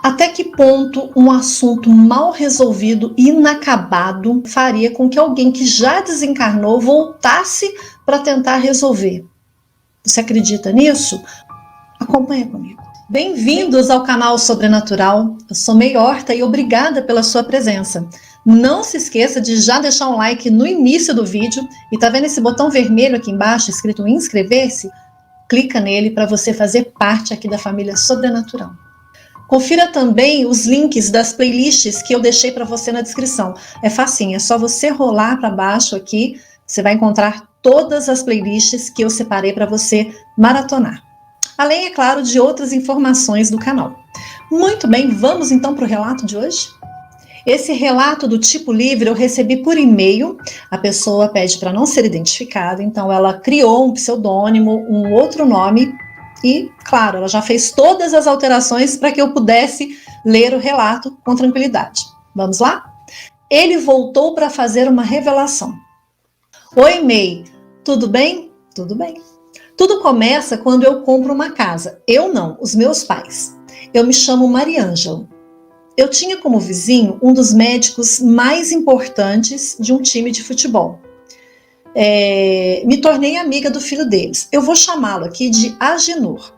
Até que ponto um assunto mal resolvido e inacabado faria com que alguém que já desencarnou voltasse para tentar resolver? Você acredita nisso? Acompanha comigo. Bem-vindos ao canal Sobrenatural. Eu sou May Horta e obrigada pela sua presença. Não se esqueça de já deixar um like no início do vídeo e tá vendo esse botão vermelho aqui embaixo escrito inscrever-se? Clica nele para você fazer parte aqui da família Sobrenatural. Confira também os links das playlists que eu deixei para você na descrição. É facinho, é só você rolar para baixo aqui, você vai encontrar todas as playlists que eu separei para você maratonar. Além, é claro, de outras informações do canal. Muito bem, vamos então para o relato de hoje? Esse relato do tipo livre eu recebi por e-mail, a pessoa pede para não ser identificada, então ela criou um pseudônimo, um outro nome, e, claro, ela já fez todas as alterações para que eu pudesse ler o relato com tranquilidade. Vamos lá? Ele voltou para fazer uma revelação. Oi, May, tudo bem? Tudo bem. Tudo começa quando eu compro uma casa. Eu não, os meus pais. Eu me chamo Mariângela. Eu tinha como vizinho um dos médicos mais importantes de um time de futebol. Me tornei amiga do filho deles. Eu vou chamá-lo aqui de Agenor.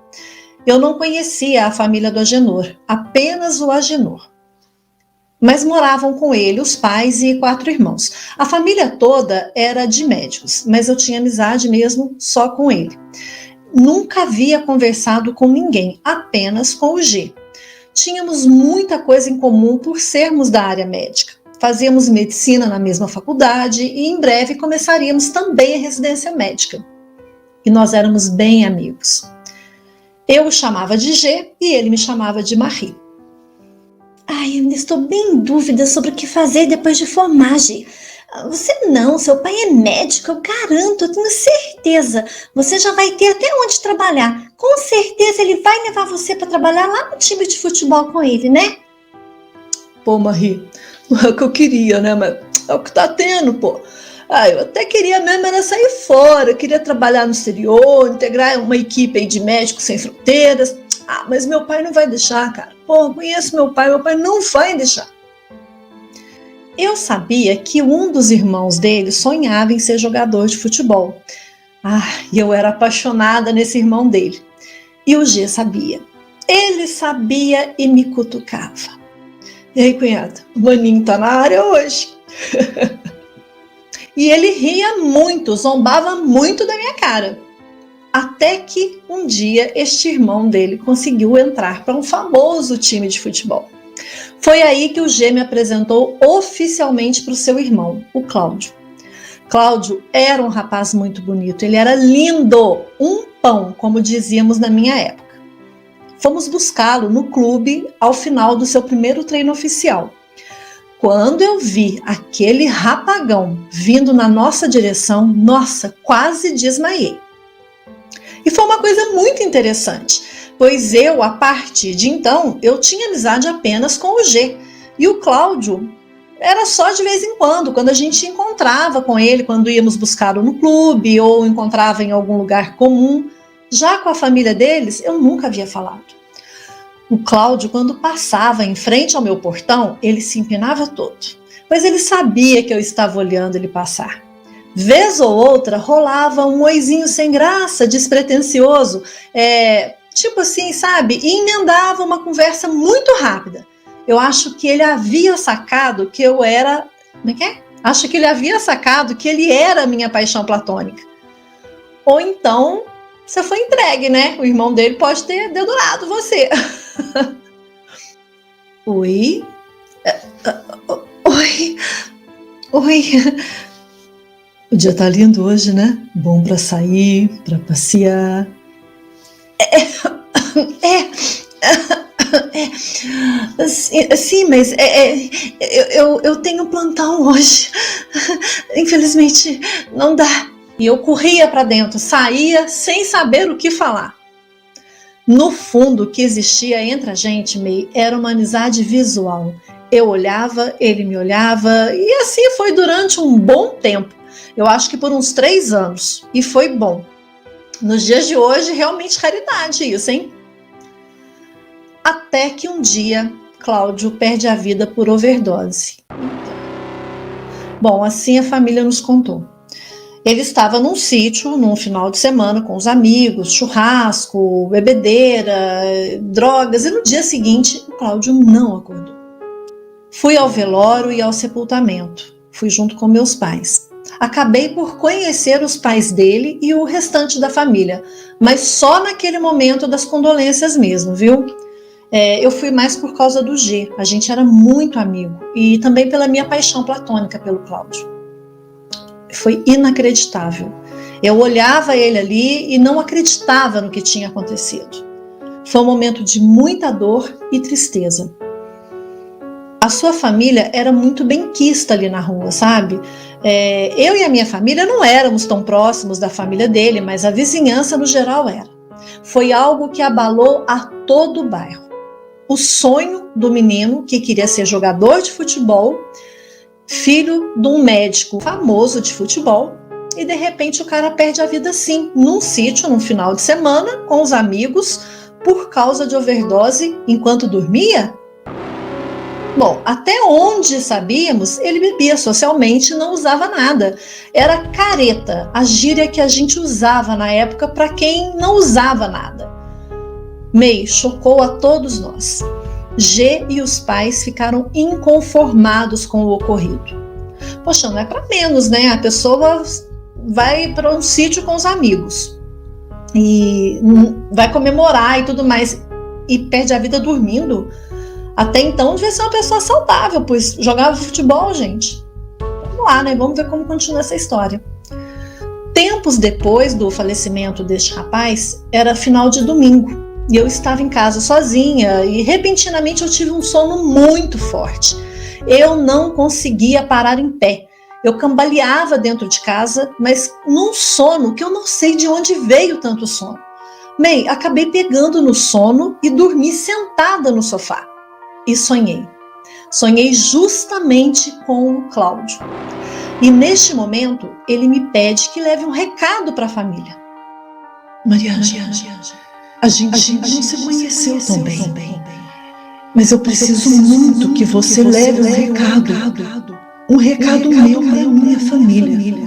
Eu não conhecia a família do Agenor, apenas o Agenor. Mas moravam com ele os pais e 4 irmãos. A família toda era de médicos, mas eu tinha amizade mesmo só com ele. Nunca havia conversado com ninguém, apenas com o G. Tínhamos muita coisa em comum por sermos da área médica. Fazíamos medicina na mesma faculdade e em breve começaríamos também a residência médica. E nós éramos bem amigos. Eu o chamava de G e ele me chamava de Marie. Ai, eu ainda estou bem em dúvida sobre o que fazer depois de formar, G. Você não, seu pai é médico, eu garanto, eu tenho certeza. Você já vai ter até onde trabalhar. Com certeza ele vai levar você para trabalhar lá no time de futebol com ele, né? Pô, Marie, não é o que eu queria, né? Mas é o que tá tendo, pô. Eu até queria mesmo era sair fora, eu queria trabalhar no exterior, integrar uma equipe aí de médicos sem fronteiras. Mas meu pai não vai deixar, cara. Pô, eu conheço meu pai não vai deixar. Eu sabia que um dos irmãos dele sonhava em ser jogador de futebol. E eu era apaixonada nesse irmão dele. E o G sabia. Ele sabia e me cutucava. E aí, cunhada, o maninho tá na área hoje. E ele ria muito, zombava muito da minha cara. Até que um dia este irmão dele conseguiu entrar para um famoso time de futebol. Foi aí que o G me apresentou oficialmente para o seu irmão, o Cláudio. Cláudio era um rapaz muito bonito, ele era lindo, um pão, como dizíamos na minha época. Fomos buscá-lo no clube ao final do seu primeiro treino oficial. Quando eu vi aquele rapagão vindo na nossa direção, nossa, quase desmaiei. E foi uma coisa muito interessante, pois eu, a partir de então, eu tinha amizade apenas com o G. E o Cláudio era só de vez em quando a gente encontrava com ele, quando íamos buscá-lo no clube ou encontrava em algum lugar comum. Já com a família deles, eu nunca havia falado. O Cláudio, quando passava em frente ao meu portão, ele se empinava todo, pois ele sabia que eu estava olhando ele passar. Vez ou outra, rolava um oizinho sem graça, despretensioso, tipo assim, sabe? E emendava uma conversa muito rápida. Eu acho que ele havia sacado que eu era... Como é que é? Acho que ele havia sacado que ele era a minha paixão platônica. Ou então, você foi entregue, né? O irmão dele pode ter dedurado você. Oi? Oi? O dia tá lindo hoje, né? Bom pra sair, pra passear. Sim, mas eu tenho plantão hoje. Infelizmente, não dá. E eu corria pra dentro, saía sem saber o que falar. No fundo, o que existia entre a gente, May, era uma amizade visual. Eu olhava, ele me olhava, e assim foi durante um bom tempo. Eu acho que por uns 3 anos. E foi bom. Nos dias de hoje, realmente raridade isso, hein? Até que um dia Cláudio perde a vida por overdose. Bom, assim a família nos contou. Ele estava num sítio, num final de semana, com os amigos, churrasco, bebedeira, drogas, e no dia seguinte o Cláudio não acordou. Fui ao velório e ao sepultamento. Fui junto com meus pais. Acabei por conhecer os pais dele e o restante da família, mas só naquele momento das condolências mesmo, viu? Eu fui mais por causa do G, a gente era muito amigo, e também pela minha paixão platônica pelo Cláudio. Foi inacreditável. Eu olhava ele ali e não acreditava no que tinha acontecido. Foi um momento de muita dor e tristeza. A sua família era muito benquista ali na rua, sabe? Eu e a minha família não éramos tão próximos da família dele, mas a vizinhança no geral era. Foi algo que abalou a todo o bairro. O sonho do menino que queria ser jogador de futebol, filho de um médico famoso de futebol, e de repente o cara perde a vida assim, num sítio, num final de semana, com os amigos, por causa de overdose enquanto dormia? Bom, até onde sabíamos, ele bebia socialmente e não usava nada. Era careta, a gíria que a gente usava na época para quem não usava nada. May chocou a todos nós. G e os pais ficaram inconformados com o ocorrido. Poxa, não é para menos, né? A pessoa vai para um sítio com os amigos e vai comemorar e tudo mais e perde a vida dormindo. Até então devia ser uma pessoa saudável, pois jogava futebol, gente. Vamos lá, né? Vamos ver como continua essa história. Tempos depois do falecimento deste rapaz, era final de domingo. E eu estava em casa sozinha e repentinamente eu tive um sono muito forte. Eu não conseguia parar em pé. Eu cambaleava dentro de casa, mas num sono que eu não sei de onde veio tanto sono. May, acabei pegando no sono e dormi sentada no sofá. E sonhei. Sonhei justamente com o Cláudio. E neste momento, ele me pede que leve um recado para a família. Mariana, a gente não se conheceu tão bem, mas eu preciso muito que você leve um recado meu para minha família.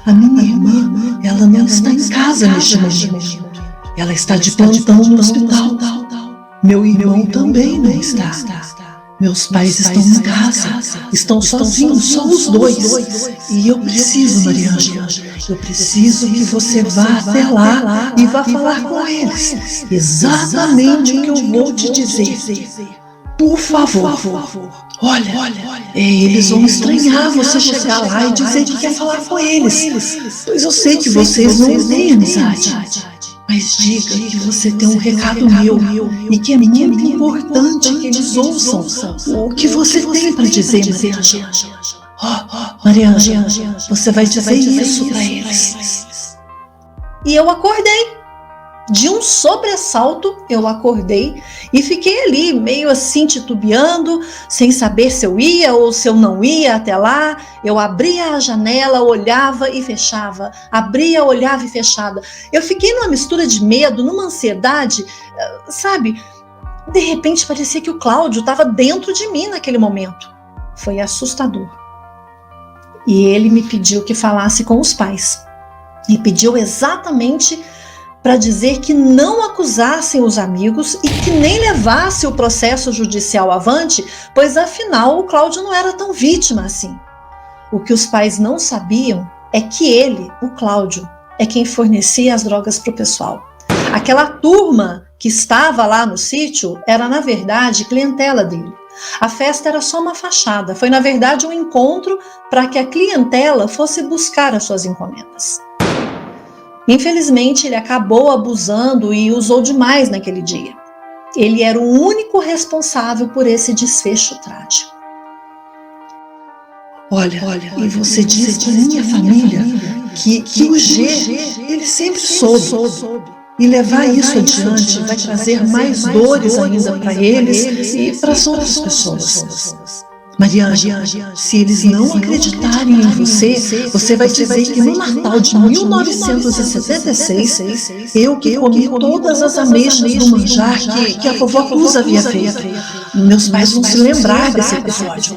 A minha irmã, ela não está em casa neste momento. Ela está de plantão no hospital. Meu irmão também não está. Meus pais estão em casa, estão sozinhos, só os dois. E eu preciso, Mariângela, eu preciso que você vá até lá e vá falar com eles. Exatamente o que eu vou te dizer. Por favor. Olha, eles vão estranhar você chegar lá e dizer que quer falar com eles, pois eu sei que vocês não têm amizade. Mas diga que você tem um recado meu e que é muito importante que eles ouçam o que você tem para dizer, Mariângela. Mariângela, você vai dizer isso para eles. E eu acordei. De um sobressalto, eu acordei e fiquei ali, meio assim titubeando, sem saber se eu ia ou se eu não ia até lá. Eu abria a janela, olhava e fechava, abria, olhava e fechava. Eu fiquei numa mistura de medo, numa ansiedade, sabe? De repente parecia que o Cláudio estava dentro de mim naquele momento. Foi assustador. E ele me pediu que falasse com os pais. E pediu exatamente para dizer que não acusassem os amigos e que nem levasse o processo judicial avante, pois afinal o Cláudio não era tão vítima assim. O que os pais não sabiam é que ele, o Cláudio, é quem fornecia as drogas para o pessoal. Aquela turma que estava lá no sítio era, na verdade, clientela dele. A festa era só uma fachada, foi, na verdade, um encontro para que a clientela fosse buscar as suas encomendas. Infelizmente, ele acabou abusando e usou demais naquele dia. Ele era o único responsável por esse desfecho trágico. Olha, e você disse para minha família que o G, ele sempre soube. E levar isso adiante vai trazer mais dores ainda para eles e para as outras pessoas. Mariângela, se eles não acreditarem em você, você vai dizer que no Natal de 1976, eu que comi todas as ameixas do manjar que a vovó Cruz havia feito. Meus pais vão se lembrar desse episódio.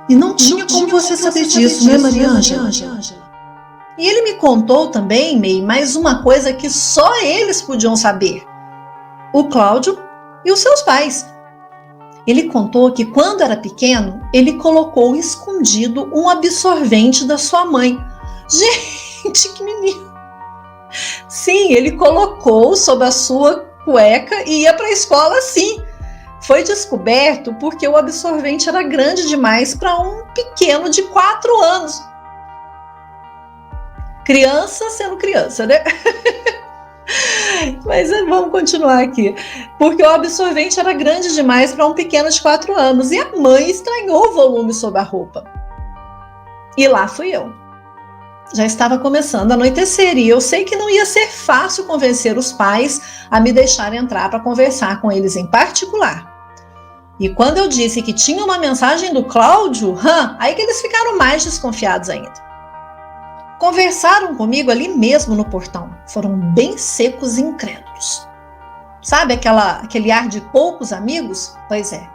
E não tinha como você saber disso, né, Mariângela? E ele me contou também, May, mais uma coisa que só eles podiam saber. O Cláudio e os seus pais. Ele contou que quando era pequeno, ele colocou escondido um absorvente da sua mãe. Gente, que menino! Sim, ele colocou sob a sua cueca e ia para a escola assim. Foi descoberto porque o absorvente era grande demais para um pequeno de 4 anos. Criança sendo criança, né? Mas vamos continuar aqui. Porque o absorvente era grande demais para um pequeno de 4 anos. E a mãe estranhou o volume sob a roupa. E lá fui eu. Já estava começando a anoitecer e eu sei que não ia ser fácil convencer os pais a me deixar entrar para conversar com eles em particular. E quando eu disse que tinha uma mensagem do Cláudio, aí que eles ficaram mais desconfiados ainda. Conversaram comigo ali mesmo no portão. Foram bem secos e incrédulos. Sabe aquele ar de poucos amigos? Pois é.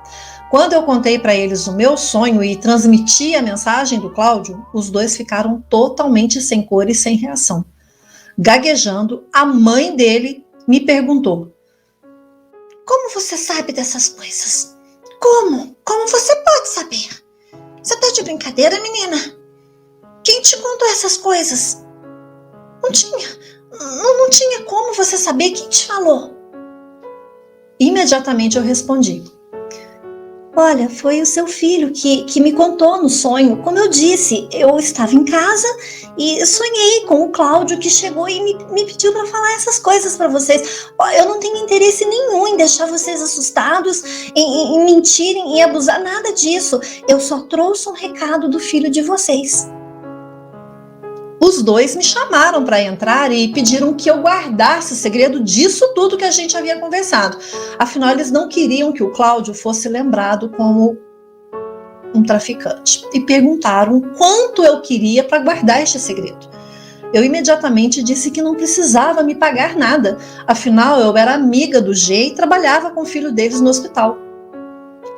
Quando eu contei para eles o meu sonho e transmiti a mensagem do Cláudio, os dois ficaram totalmente sem cor e sem reação. Gaguejando, a mãe dele me perguntou: como você sabe dessas coisas? Como? Como você pode saber? Você tá de brincadeira, menina? Quem te contou essas coisas? Não tinha como você saber. Quem te falou? Imediatamente eu respondi: olha, foi o seu filho que me contou no sonho. Como eu disse, eu estava em casa e sonhei com o Cláudio, que chegou e me pediu para falar essas coisas para vocês. Eu não tenho interesse nenhum em deixar vocês assustados, em mentirem, em abusar, nada disso. Eu só trouxe um recado do filho de vocês. Os dois me chamaram para entrar e pediram que eu guardasse o segredo disso tudo que a gente havia conversado. Afinal, eles não queriam que o Cláudio fosse lembrado como um traficante. E perguntaram quanto eu queria para guardar este segredo. Eu imediatamente disse que não precisava me pagar nada. Afinal, eu era amiga do G e trabalhava com o filho deles no hospital.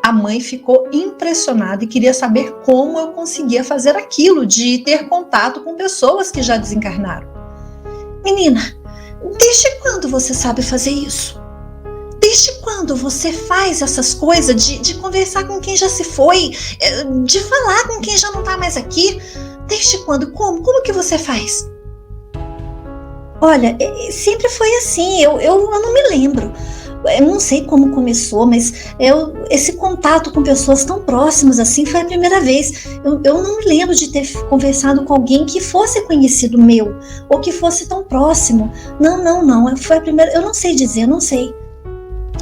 A mãe ficou impressionada e queria saber como eu conseguia fazer aquilo de ter contato com pessoas que já desencarnaram. Menina, desde quando você sabe fazer isso? Desde quando você faz essas coisas de conversar com quem já se foi, de falar com quem já não está mais aqui? Desde quando? Como que você faz? Olha, sempre foi assim, eu não me lembro. Eu não sei como começou, mas esse contato com pessoas tão próximas assim foi a primeira vez. Eu não me lembro de ter conversado com alguém que fosse conhecido meu, ou que fosse tão próximo. Não, foi a primeira, eu não sei dizer, não sei.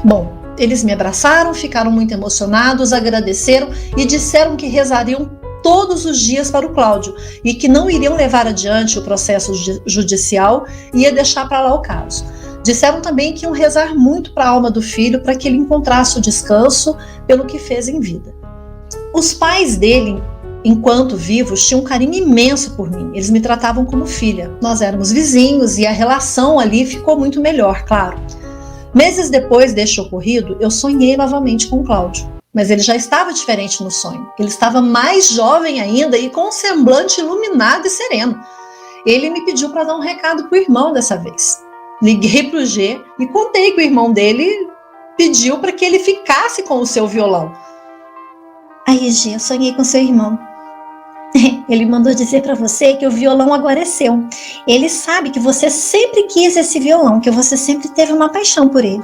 Bom, eles me abraçaram, ficaram muito emocionados, agradeceram e disseram que rezariam todos os dias para o Cláudio e que não iriam levar adiante o processo judicial e ia deixar para lá o caso. Disseram também que iam rezar muito para a alma do filho para que ele encontrasse o descanso pelo que fez em vida. Os pais dele, enquanto vivos, tinham um carinho imenso por mim. Eles me tratavam como filha. Nós éramos vizinhos e a relação ali ficou muito melhor, claro. Meses depois deste ocorrido, eu sonhei novamente com o Cláudio. Mas ele já estava diferente no sonho. Ele estava mais jovem ainda e com um semblante iluminado e sereno. Ele me pediu para dar um recado para o irmão dessa vez. Liguei para o G e contei que o irmão dele pediu para que ele ficasse com o seu violão. Aí, G, eu sonhei com seu irmão. Ele mandou dizer para você que o violão agora é seu. Ele sabe que você sempre quis esse violão, que você sempre teve uma paixão por ele.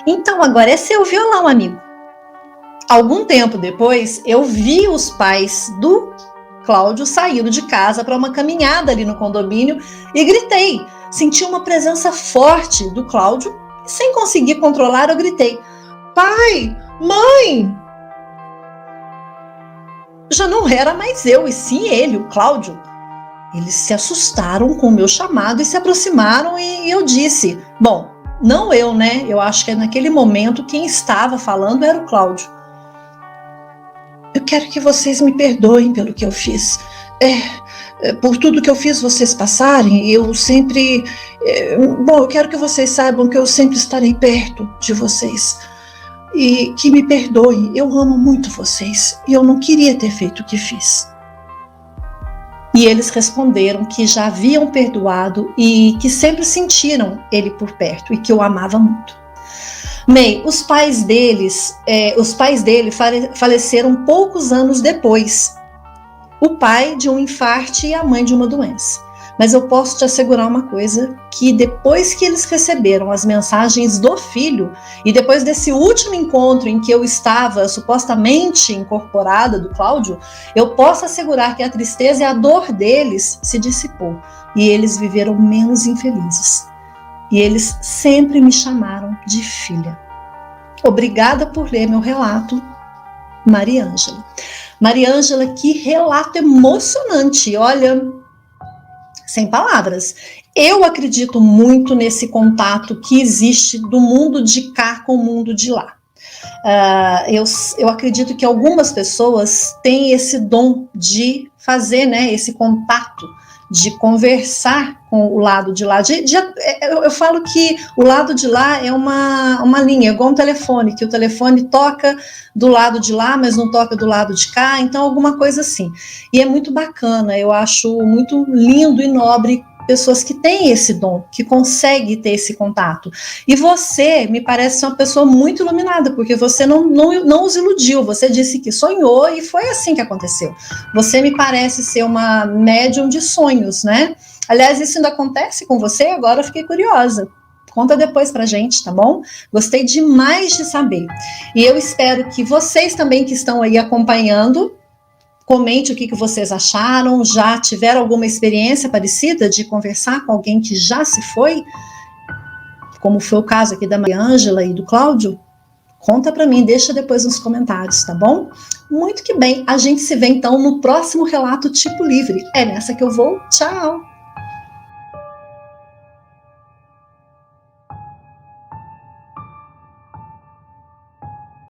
Então agora é seu violão, amigo. Algum tempo depois, eu vi os pais do Cláudio saindo de casa para uma caminhada ali no condomínio e gritei. Senti uma presença forte do Cláudio e, sem conseguir controlar, eu gritei: pai, mãe! Já não era mais eu, e sim ele, o Cláudio. Eles se assustaram com o meu chamado e se aproximaram e eu disse, bom, não eu, né? Eu acho que naquele momento quem estava falando era o Cláudio. Eu quero que vocês me perdoem pelo que eu fiz. Por tudo que eu fiz vocês passarem, eu sempre... eu quero que vocês saibam que eu sempre estarei perto de vocês. E que me perdoem, eu amo muito vocês. E eu não queria ter feito o que fiz. E eles responderam que já haviam perdoado e que sempre sentiram ele por perto e que o amava muito. May, os pais dele faleceram poucos anos depois. O pai de um infarte e a mãe de uma doença. Mas eu posso te assegurar uma coisa, que depois que eles receberam as mensagens do filho, e depois desse último encontro em que eu estava supostamente incorporada do Cláudio, eu posso assegurar que a tristeza e a dor deles se dissipou, e eles viveram menos infelizes. E eles sempre me chamaram de filha. Obrigada por ler meu relato, Mariângela. Mariângela, que relato emocionante, olha... Sem palavras. Eu acredito muito nesse contato que existe do mundo de cá com o mundo de lá. Eu acredito que algumas pessoas têm esse dom de fazer, né, esse contato, de conversar com o lado de lá. Eu falo que o lado de lá é uma linha, igual um telefone, que o telefone toca do lado de lá, mas não toca do lado de cá, então alguma coisa assim. E é muito bacana, eu acho muito lindo e nobre pessoas que têm esse dom, que conseguem ter esse contato. E você me parece ser uma pessoa muito iluminada, porque você não os iludiu, você disse que sonhou e foi assim que aconteceu. Você me parece ser uma médium de sonhos, né? Aliás, isso ainda acontece com você? Agora eu fiquei curiosa. Conta depois pra gente, tá bom? Gostei demais de saber. E eu espero que vocês também que estão aí acompanhando, comente o que vocês acharam, já tiveram alguma experiência parecida de conversar com alguém que já se foi? Como foi o caso aqui da Mariângela e do Cláudio? Conta pra mim, deixa depois nos comentários, tá bom? Muito que bem, a gente se vê então no próximo relato Tipo Livre. É nessa que eu vou, tchau!